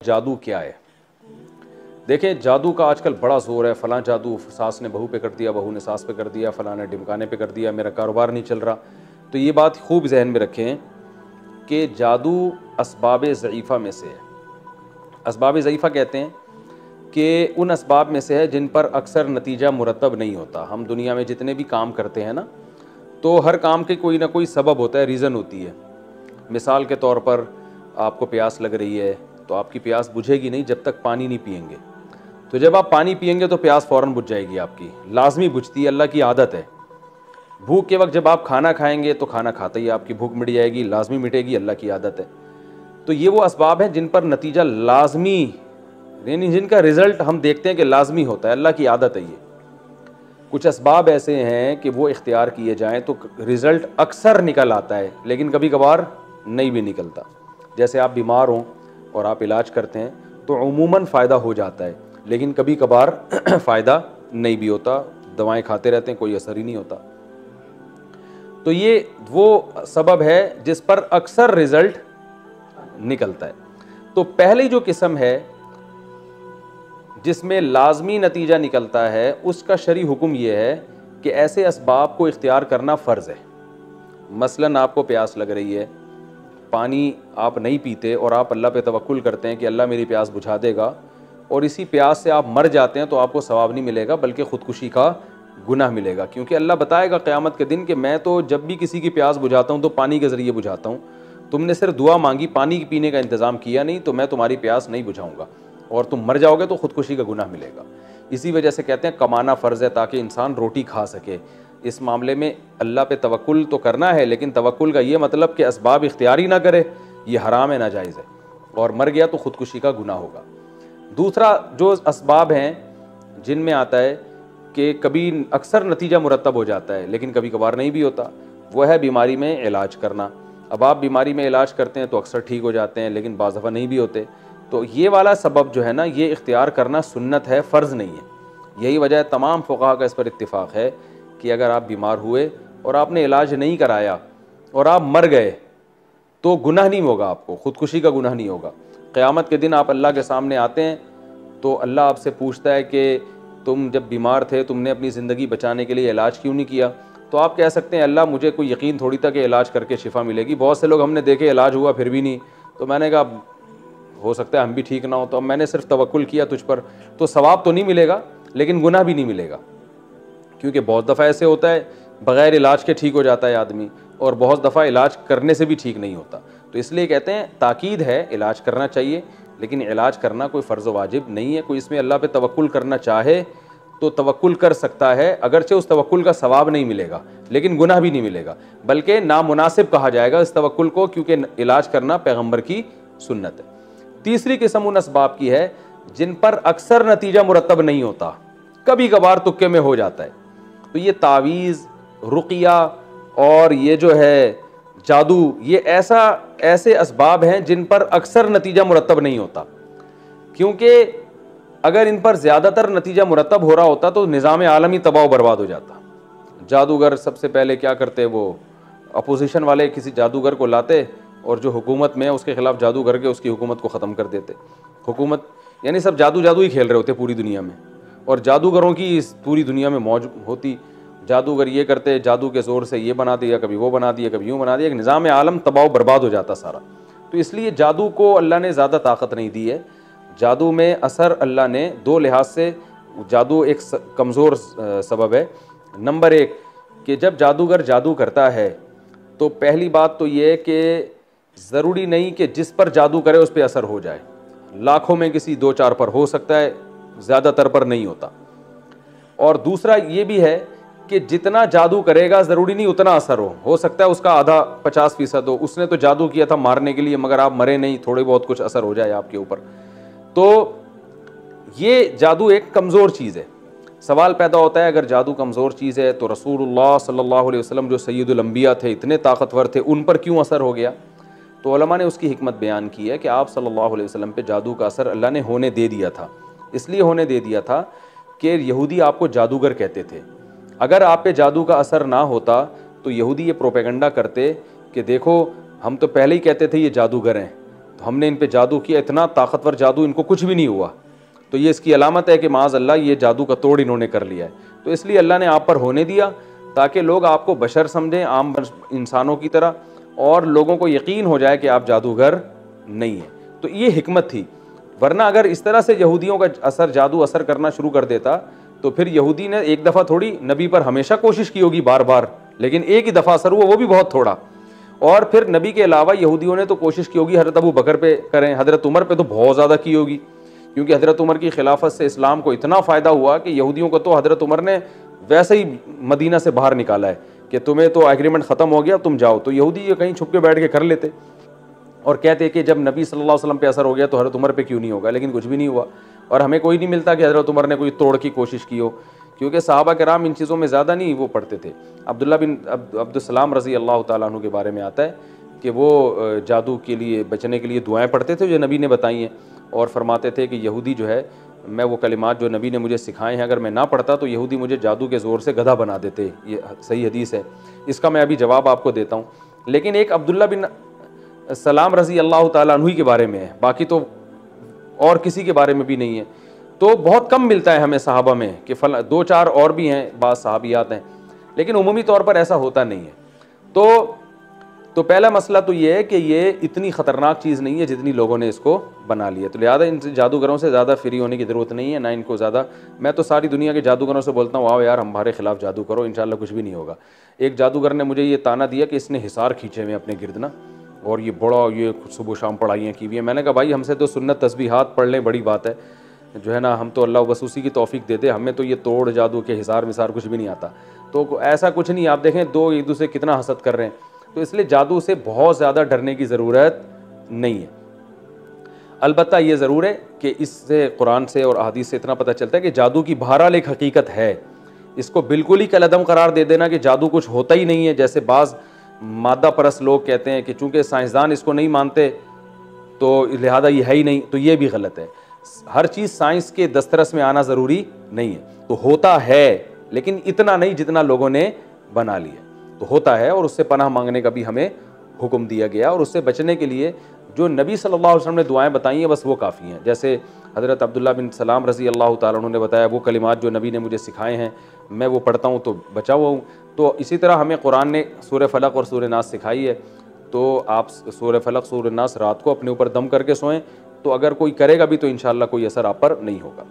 जादू क्या है? देखें, जादू का आजकल बड़ा ज़ोर है। फ़लाँ जादू सास ने बहू पे कर दिया, बहू ने सास पे कर दिया, फ़लाँ ने ढिमकाने पे कर दिया, मेरा कारोबार नहीं चल रहा। तो ये बात खूब जहन में रखें कि जादू असबाब ज़ईफ़ा में से है। असबाब ज़ईफ़ा कहते हैं कि उन असबाब में से है जिन पर अक्सर नतीजा मुरतब नहीं होता। हम दुनिया में जितने भी काम करते हैं ना, तो हर काम के कोई ना कोई सबब होता है, रीज़न होती है। मिसाल के तौर पर आपको प्यास लग रही है, तो आपकी प्यास बुझेगी नहीं जब तक पानी नहीं पिएंगे। तो जब आप पानी पिएंगे तो प्यास फ़ौरन बुझ जाएगी आपकी, लाजमी बुझती है, अल्लाह की आदत है। भूख के वक्त जब आप खाना खाएंगे तो खाना खाते ही आपकी भूख मिट जाएगी, लाजमी मिटेगी, अल्लाह की आदत है। तो ये वो असबाब हैं जिन पर नतीजा लाजमी, यानी जिनका रिज़ल्ट हम देखते हैं कि लाजमी होता है, अल्लाह की आदत है ये। कुछ असबाब ऐसे हैं कि वो इख्तियार किए जाएँ तो रिज़ल्ट अक्सर निकल आता है, लेकिन कभी कभार नहीं भी निकलता। जैसे आप बीमार हों और आप इलाज करते हैं तो उमूमन फ़ायदा हो जाता है, लेकिन कभी कभार फ़ायदा नहीं भी होता। दवाएं खाते रहते हैं, कोई असर ही नहीं होता। तो ये वो सबब है जिस पर अक्सर रिज़ल्ट निकलता है। तो पहली जो किस्म है जिसमें लाजमी नतीजा निकलता है, उसका शरई हुक्म यह है कि ऐसे असबाब को इख्तियार करना फ़र्ज़ है। मसलन आपको प्यास लग रही है, पानी आप नहीं पीते और आप अल्लाह पे तवक्कुल करते हैं कि अल्लाह मेरी प्यास बुझा देगा, और इसी प्यास से आप मर जाते हैं तो आपको सवाब नहीं मिलेगा बल्कि ख़ुदकुशी का गुनाह मिलेगा। क्योंकि अल्लाह बताएगा क़यामत के दिन कि मैं तो जब भी किसी की प्यास बुझाता हूँ तो पानी के ज़रिए बुझाता हूँ, तुमने सिर्फ दुआ मांगी, पानी पीने का इंतज़ाम किया नहीं, तो मैं तुम्हारी प्यास नहीं बुझाऊँगा और तुम मर जाओगे तो ख़ुदकुशी का गुनाह मिलेगा। इसी वजह से कहते हैं कमाना फ़र्ज़ है ताकि इंसान रोटी खा सके। इस मामले में अल्लाह पे तवक्कुल तो करना है, लेकिन तवक्कुल का ये मतलब कि असबाब इख्तियारी ना करे, ये हराम है, नाजायज़ है, और मर गया तो ख़ुदकुशी का गुनाह होगा। दूसरा जो असबाब हैं जिनमें आता है कि कभी अक्सर नतीजा मुरतब हो जाता है लेकिन कभी कभार नहीं भी होता, वो है बीमारी में इलाज करना। अब आप बीमारी में इलाज करते हैं तो अक्सर ठीक हो जाते हैं, लेकिन बाज़ दफ़ा नहीं भी होते। तो ये वाला सबब जो है ना, ये इख्तियार करना सुन्नत है, फ़र्ज़ नहीं है। यही वजह है, तमाम फ़ुक़हा का इस पर इत्तिफ़ाक़ है कि अगर आप बीमार हुए और आपने इलाज नहीं कराया और आप मर गए तो गुनाह नहीं होगा, आपको ख़ुदकुशी का गुनाह नहीं होगा। क़यामत के दिन आप अल्लाह के सामने आते हैं तो अल्लाह आपसे पूछता है कि तुम जब बीमार थे तुमने अपनी ज़िंदगी बचाने के लिए इलाज क्यों नहीं किया? तो आप कह सकते हैं अल्लाह मुझे कोई यकीन थोड़ी था कि इलाज करके शिफा मिलेगी, बहुत से लोग हमने देखे इलाज हुआ फिर भी नहीं। तो मैंने कहा हो सकता है हम भी ठीक ना हो, तो अब मैंने सिर्फ तवक्कुल किया तुझ पर, तो सवाब तो नहीं मिलेगा लेकिन गुनाह भी नहीं मिलेगा। क्योंकि बहुत दफ़ा ऐसे होता है बग़ैर इलाज के ठीक हो जाता है आदमी, और बहुत दफ़ा इलाज करने से भी ठीक नहीं होता। तो इसलिए कहते हैं ताकीद है, इलाज करना चाहिए, लेकिन इलाज करना कोई फ़र्ज़ वाजिब नहीं है। कोई इसमें अल्लाह पे तवक्कुल करना चाहे तो तवक्कुल कर सकता है, अगरचे उस तवक्कुल का सवाब नहीं मिलेगा लेकिन गुनाह भी नहीं मिलेगा, बल्कि नामुनासिब कहा जाएगा इस तवक्कुल को, क्योंकि इलाज करना पैगम्बर की सुन्नत है। तीसरी किस्म उन असबाब की है जिन पर अक्सर नतीजा मुरतब नहीं होता, कभी कभार तुक्के में हो जाता है। तो ये तावीज़, रुक़िया और ये जो है जादू, ये ऐसे असबाब हैं जिन पर अक्सर नतीजा मुरतब नहीं होता। क्योंकि अगर इन पर ज़्यादातर नतीजा मुरतब हो रहा होता तो निज़ाम आलमी तबाह बर्बाद हो जाता। जादूगर सबसे पहले क्या करते, वो अपोजिशन वाले किसी जादूगर को लाते और जो हुकूमत में है उसके ख़िलाफ़ जादू करके उसकी हुकूमत को ख़त्म कर देते। हुकूमत यानी सब जादू ही खेल रहे होते पूरी दुनिया में, और जादूगरों की इस पूरी दुनिया में मौज होती। जादूगर ये करते, जादू के ज़ोर से ये बना दिया, कभी वो बना दिया, कभी यूँ बना दिया, एक निज़ाम आलम तबाह बर्बाद हो जाता सारा। तो इसलिए जादू को अल्लाह ने ज़्यादा ताकत नहीं दी है। जादू में असर अल्लाह ने दो लिहाज से, जादू एक कमज़ोर सबब है। नंबर एक कि जब जादूगर जादू करता है तो पहली बात तो ये कि ज़रूरी नहीं कि जिस पर जादू करे उस पर असर हो जाए। लाखों में किसी दो चार पर हो सकता है, ज़्यादातर पर नहीं होता। और दूसरा ये भी है कि जितना जादू करेगा ज़रूरी नहीं उतना असर हो सकता है उसका आधा 50% हो। उसने तो जादू किया था मारने के लिए, मगर आप मरे नहीं, थोड़े बहुत कुछ असर हो जाए आपके ऊपर। तो ये जादू एक कमज़ोर चीज़ है। सवाल पैदा होता है, अगर जादू कमज़ोर चीज़ है तो रसूलुल्लाह सल्लल्लाहु अलैहि वसल्लम जो सय्यदुल अंबिया थे, इतने ताकतवर थे, उन पर क्यों असर हो गया? तो उलमा ने उसकी हिकमत बयान की है कि आप सल्लल्लाहु अलैहि वसल्लम पे जादू का असर अल्लाह ने होने दे दिया था। इसलिए होने दे दिया था कि यहूदी आपको जादूगर कहते थे। अगर आप पे जादू का असर ना होता तो यहूदी ये प्रोपेगेंडा करते कि देखो हम तो पहले ही कहते थे ये जादूगर हैं, तो हमने इन पे जादू किया, इतना ताकतवर जादू, इनको कुछ भी नहीं हुआ, तो ये इसकी अलामत है कि माज़ अल्लाह ये जादू का तोड़ इन्होंने कर लिया है। तो इसलिए अल्लाह ने आप पर होने दिया ताकि लोग आपको बशर समझें, आम इंसानों की तरह, और लोगों को यकीन हो जाए कि आप जादूगर नहीं हैं। तो ये हिकमत थी। वरना अगर इस तरह से यहूदियों का असर, जादू असर करना शुरू कर देता, तो फिर यहूदी ने एक दफ़ा थोड़ी, नबी पर हमेशा कोशिश की होगी बार बार, लेकिन एक ही दफ़ा असर हुआ, वो भी बहुत थोड़ा। और फिर नबी के अलावा यहूदियों ने तो कोशिश की होगी हज़रत अबू बकर पे करें, हज़रत उमर पे तो बहुत ज़्यादा की होगी, क्योंकि हज़रत उमर की खिलाफत से इस्लाम को इतना फ़ायदा हुआ कि यहूदियों को तो हज़रत उमर ने वैसे ही मदीना से बाहर निकाला है कि तुम्हें तो एग्रीमेंट ख़त्म हो गया, तुम जाओ। तो यहूदी ये कहीं छुप के बैठ के कर लेते और कहते कि जब नबी सल्लल्लाहु अलैहि वसल्लम पे असर हो गया तो हज़रत उमर पे क्यों नहीं होगा, लेकिन कुछ भी नहीं हुआ। और हमें कोई नहीं मिलता कि हज़रत उमर ने कोई तोड़ की कोशिश की हो, क्योंकि सहाबा कराम इन चीज़ों में ज़्यादा नहीं वो पढ़ते थे। अब्दुल्ला बिन अब्दुस्सलाम रज़ी अल्लाह तआला अन्हु के बारे में आता है कि वो जादू के लिए बचने के लिए दुआएं पढ़ते थे जो नबी ने बताई हैं, और फरमाते थे कि यहूदी जो है, मैं वो कलिमात जो नबी ने मुझे सिखाए हैं अगर मैं ना पढ़ता तो यहूदी मुझे जादू के ज़ोर से गधा बना देते। ये सही हदीस है, इसका मैं अभी जवाब आपको देता हूँ। लेकिन एक अब्दुल्ला बिन सलाम रज़ी अल्लाह तआला अन्हु के बारे में है, बाकी तो और किसी के बारे में भी नहीं है। तो बहुत कम मिलता है हमें सहाबा में कि फला, दो चार और भी हैं, बाद सहाबियात हैं, लेकिन उमूमी तौर पर ऐसा होता नहीं है। तो पहला मसला तो ये है कि ये इतनी ख़तरनाक चीज़ नहीं है जितनी लोगों ने इसको बना लिया। तो लिहाजा इन जादूगरों से ज़्यादा फ्री होने की ज़रूरत नहीं है, ना इनको ज़्यादा। मैं तो सारी दुनिया के जादूगरों से बोलता हूँ, आओ यार हमारे खिलाफ जादू करो, इंशाल्लाह कुछ भी नहीं होगा। एक जादूगर ने मुझे ये ताना दिया कि इसने हिसार खींचे हुए अपने गिर्द ना, और ये बड़ा ये सुबह शाम पढ़ाइयाँ की हुई हैं। मैंने कहा भाई हमसे तो सुन्नत तस्बीहात पढ़ लें, बड़ी बात है, जो है ना, हम तो अल्लाह बस उसी की तौफीक दे दे, हमें तो ये तोड़ जादू के हिसार मिसार कुछ भी नहीं आता। तो ऐसा कुछ नहीं, आप देखें दो एक दूसरे कितना हसद कर रहे हैं। तो इसलिए जादू से बहुत ज़्यादा डरने की ज़रूरत नहीं है। अलबत्ता ये ज़रूर है कि इससे, कुरान से और अहादीस से इतना पता चलता है कि जादू की बहरहाल एक हकीकत है। इसको बिल्कुल ही कलअदम करार दे देना कि जादू कुछ होता ही नहीं है, जैसे बाज़ मादा परस्त लोग कहते हैं कि चूँकि साइंसदान इसको नहीं मानते तो लिहाजा ये है ही नहीं, तो ये भी गलत है। हर चीज़ साइंस के दस्तरस में आना ज़रूरी नहीं है। तो होता है, लेकिन इतना नहीं जितना लोगों ने बना लिया। तो होता है, और उससे पनाह मांगने का भी हमें हुक्म दिया गया, और उससे बचने के लिए जो नबी सल्लल्लाहु अलैहि वसल्लम ने दुआएं बताई हैं बस वो काफ़ी हैं। जैसे हज़रत अब्दुल्ला बिन सलाम रज़ी अल्लाह तआला अन्हु ने बताया, वो कलिमात जो नबी ने मुझे सिखाए हैं मैं वो पढ़ता हूँ तो बचा हुआ हूँ। तो इसी तरह हमें कुरान ने सूरह फलक और सूरह नास सिखाई है, तो आप सूरह फलक सूरह नास रात को अपने ऊपर दम करके सोएं, तो अगर कोई करेगा भी तो इंशाअल्लाह कोई असर आप पर नहीं होगा।